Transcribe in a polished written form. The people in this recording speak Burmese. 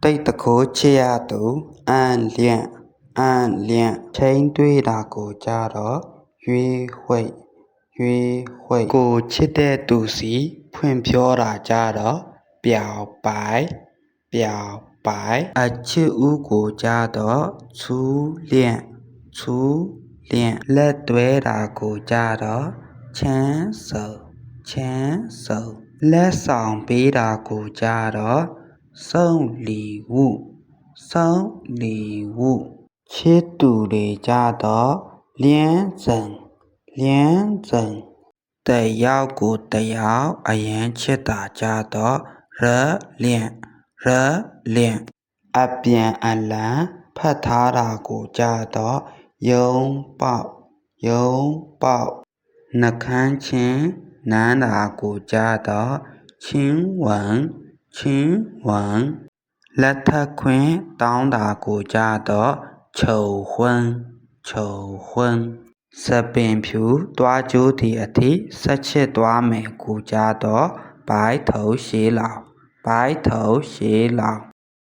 တိတ်တခိုးချစ်ရသူအန်လျန့်ချိန်တွေးတာကိုကြတော့ရွေးဝှိတ်ကိုချစ်တဲ့သူစီဖွင့်ပြောတာကြတော့ပျောက်ပိုက်အချစ်ဦးကိုကြတော့ချူးလျန့်လက်တွဲတာကိုကြတော့ချမ်းစုပ်လက်ဆောင်ပေးတာကိုကြတော့စုံလီဝုချစ်သူတွေကြတော့လျန်းဇံတယောက်ကိုတယောက်အရန်ချစ်တာကြတော့ရက်လျန့်အပြန်အလှန်ဖတ်ထားတာကိုကြတော့ရုံးပေါက်နှကမ်းချင်းနမ်းတာကိုကြတော့ချင်းဝမ်လက်ထပ်ခွင့်တောင်းတာကိုကြတော့ချုပ်ခွန်းစပင်ဖြူသွားကြိုးတီအထိဆက်ချစ်သွားမယ်ကိုကြတော့ဘိုက်ထုပ်ရှေးလောင်